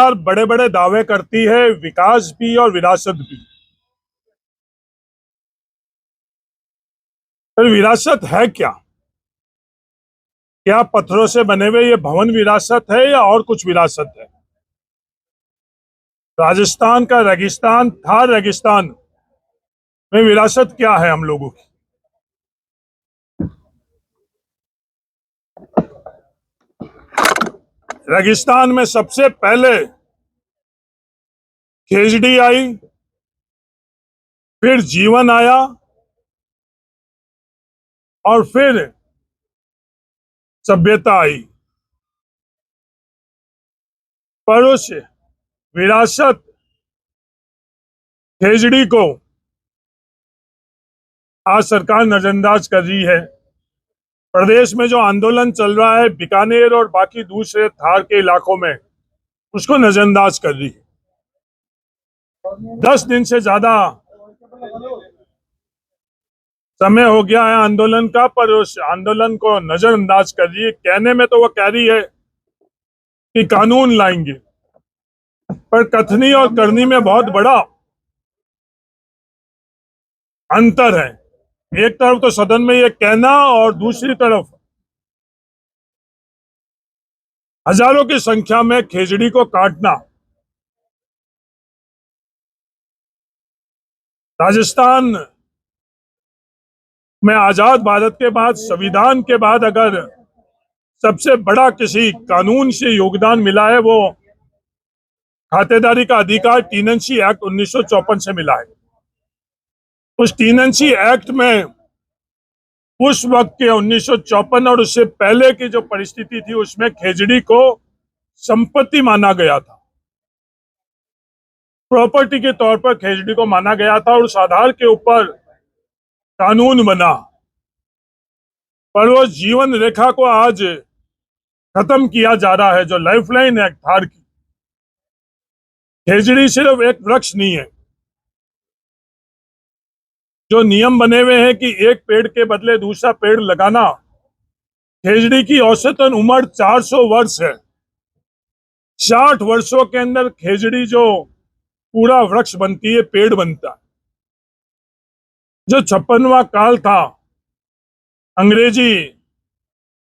सरकार बड़े बड़े दावे करती है, विकास भी और विरासत भी। पर विरासत है क्या? क्या पत्थरों से बने हुए ये भवन विरासत है या और कुछ विरासत है? राजस्थान का रेगिस्तान, थार रेगिस्तान में विरासत क्या है हम लोगों की? रेगिस्तान में सबसे पहले खेजड़ी आई, फिर जीवन आया और फिर सभ्यता आई। पर उस विरासत खेजड़ी को आज सरकार नजरअंदाज कर रही है। प्रदेश में जो आंदोलन चल रहा है बीकानेर और बाकी दूसरे थार के इलाकों में, उसको नजरअंदाज कर रही है। 10 दिन से ज्यादा समय हो गया है आंदोलन का, पर उस आंदोलन को नजरअंदाज कर रही है। कहने में तो वो कह रही है कि कानून लाएंगे, पर कथनी और करनी में बहुत बड़ा अंतर है। एक तरफ तो सदन में ये कहना और दूसरी तरफ हजारों की संख्या में खेजड़ी को काटना। राजस्थान में आजाद भारत के बाद, संविधान के बाद, अगर सबसे बड़ा किसी कानून से योगदान मिला है वो खातेदारी का अधिकार टीनेंसी एक्ट 1954 से मिला है। उस टीनेंसी एक्ट में उस वक्त के 1954 और उससे पहले की जो परिस्थिति थी, उसमें खेजड़ी को संपत्ति माना गया था, प्रॉपर्टी के तौर पर खेजड़ी को माना गया था और उस आधार के ऊपर कानून बना। पर वो जीवन रेखा को आज खत्म किया जा रहा है, जो लाइफलाइन है थार की। खेजड़ी सिर्फ एक वृक्ष नहीं है। जो नियम बने हुए हैं कि एक पेड़ के बदले दूसरा पेड़ लगाना, खेजड़ी की औसतन उम्र 400 वर्ष है। 60 वर्षों के अंदर खेजड़ी जो पूरा वृक्ष बनती है, पेड़ बनता है। जो 56वां काल था, अंग्रेजी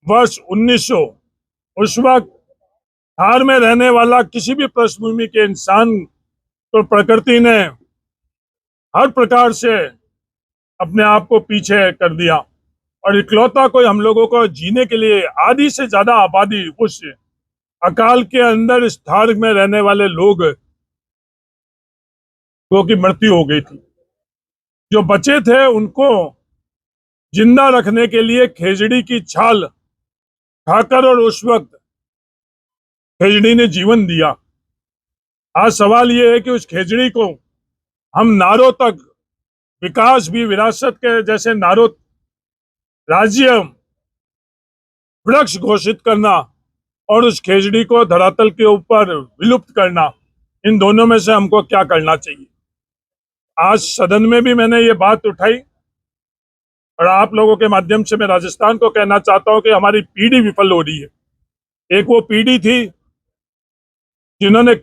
वर्ष 1900, उस वक्त थार में रहने वाला किसी भी पृष्ठभूमि के इंसान तो प्रकृति ने हर प्रकार से अपने आप को पीछे कर दिया और इकलौता कोई हम लोगों को जीने के लिए आधी से ज्यादा आबादी उस अकाल के अंदर इस थार में रहने वाले लोग की मृत्यु हो गई थी। जो बचे थे उनको जिंदा रखने के लिए खेजड़ी की छाल खाकर और उस वक्त खेजड़ी ने जीवन दिया। आज सवाल यह है कि उस खेजड़ी को हम नारों तक, विकास भी, विरासत के जैसे नारों, राज्य वृक्ष घोषित करना और उस खेजड़ी को धरातल के ऊपर विलुप्त करना, इन दोनों में से हमको क्या करना चाहिए? आज सदन में भी मैंने ये बात उठाई और आप लोगों के माध्यम से मैं राजस्थान को कहना चाहता हूं कि हमारी पीढ़ी विफल हो रही है। एक वो पीढ़ी थी जिन्होंने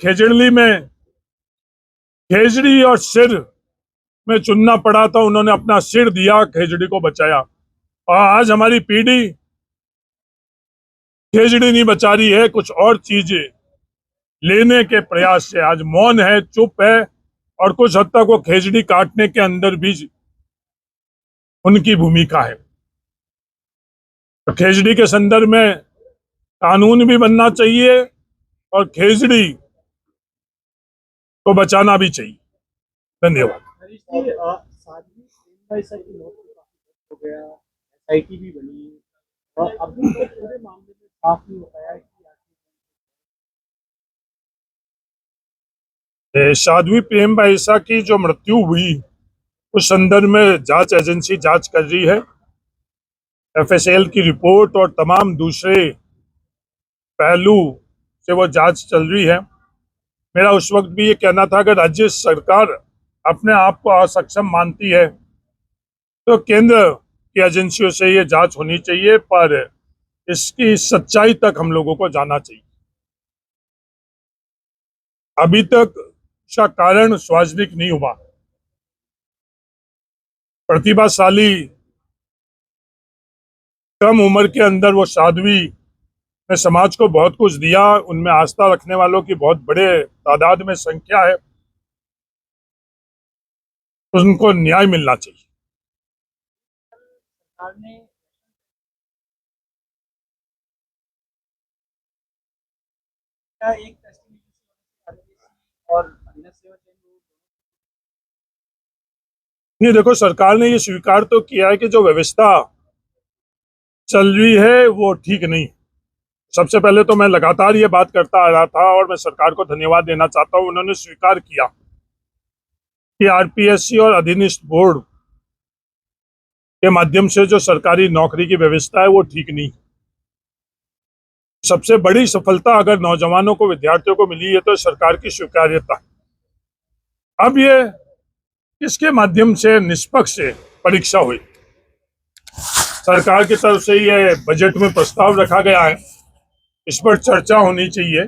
खेजड़ी और सिर में चुनना पड़ा था, उन्होंने अपना सिर दिया, खेजड़ी को बचाया। और आज हमारी पीढ़ी खेजड़ी नहीं बचा रही है, कुछ और चीजें लेने के प्रयास से आज मौन है, चुप है और कुछ हद तक वो खेजड़ी काटने के अंदर भी उनकी भूमिका है। तो खेजड़ी के संदर्भ में कानून भी बनना चाहिए और खेजड़ी को बचाना भी चाहिए। धन्यवाद। SIT भी बनी और अभी तो पूरे मामले में साफ नहीं हो पाया कि साध्वी प्रेमबाई ईसा की जो मृत्यु हुई, उस संदर्भ में जांच एजेंसी जांच कर रही है। FSL की रिपोर्ट और तमाम दूसरे पहलू से वो जांच चल रही है। मेरा उस वक्त भी ये कहना था कि राज्य सरकार अपने आप को असक्षम मानती है तो केंद्र की एजेंसियों से ये जांच होनी चाहिए, पर इसकी सच्चाई तक हम लोगों को जाना चाहिए। अभी तक इसका कारण सार्वजनिक नहीं हुआ। प्रतिभाशाली कम उम्र के अंदर वो साध्वी ने समाज को बहुत कुछ दिया, उनमें आस्था रखने वालों की बहुत बड़े तादाद में संख्या है, उनको न्याय मिलना चाहिए। सरकार ने क्या एक और अधीनस्थ सेवा चयन बोर्ड नहीं, देखो, सरकार ने ये स्वीकार तो किया है कि जो व्यवस्था चल रही है वो ठीक नहीं। सबसे पहले तो मैं लगातार ये बात करता आ रहा था और मैं सरकार को धन्यवाद देना चाहता हूं, उन्होंने स्वीकार किया कि आरपीएससी और अधीनस्थ बोर्ड के माध्यम से जो सरकारी नौकरी की व्यवस्था है वो ठीक नहीं। सबसे बड़ी सफलता अगर नौजवानों को, विद्यार्थियों को मिली है तो सरकार की स्वीकार्यता। अब ये किसके माध्यम से निष्पक्ष परीक्षा हुई, सरकार की तरफ से ये बजट में प्रस्ताव रखा गया है, इस पर चर्चा होनी चाहिए।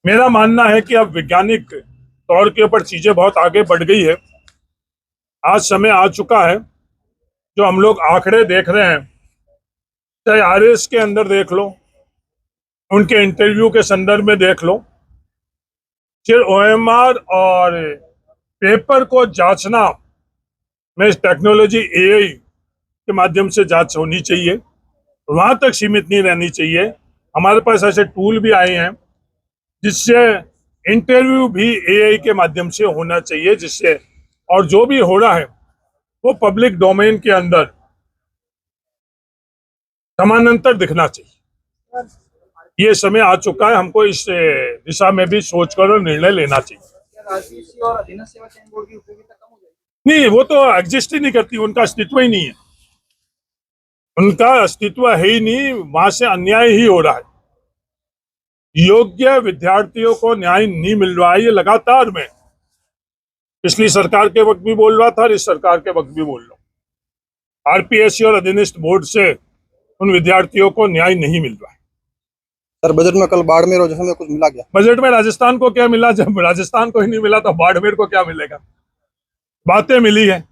मेरा मानना है कि अब वैज्ञानिक तौर के ऊपर चीजें बहुत आगे बढ़ गई है। आज समय आ चुका है, जो हम लोग आंकड़े देख रहे हैं, चाहे आरएस के अंदर देख लो, उनके इंटरव्यू के संदर्भ में देख लो, फिर ओएमआर और पेपर को जांचना में टेक्नोलॉजी एआई के माध्यम से जांच होनी चाहिए, वहां तक सीमित नहीं रहनी चाहिए। हमारे पास ऐसे टूल भी आए हैं जिससे इंटरव्यू भी एआई के माध्यम से होना चाहिए, जिससे और जो भी हो रहा है वो पब्लिक डोमेन के अंदर समानांतर दिखना चाहिए। ये समय आ चुका है, हमको इस दिशा में भी सोचकर और निर्णय लेना चाहिए। क्या आरपीएससी और अधीनस्थ सेवा चयन बोर्ड की उपयोगिता कम हो जाएगी? नहीं, वो तो एग्जिस्ट ही नहीं करती, उनका अस्तित्व ही नहीं है, उनका अस्तित्व है ही नहीं, वहां से अन्याय ही हो रहा है। योग्य विद्यार्थियों को न्याय नहीं मिल रहा है, ये लगातार मैं पिछली सरकार के वक्त भी बोल रहा था और इस सरकार के वक्त भी बोल रहा हूं। आरपीएससी और अधीनस्थ बोर्ड से उन विद्यार्थियों को न्याय नहीं मिल रहा है। सर, बजट में कल बाड़मेर और जैसलमेर कुछ मिला क्या? बजट में राजस्थान को क्या मिला? जब राजस्थान को ही नहीं मिला तो बाड़मेर को क्या मिलेगा? बातें मिली है।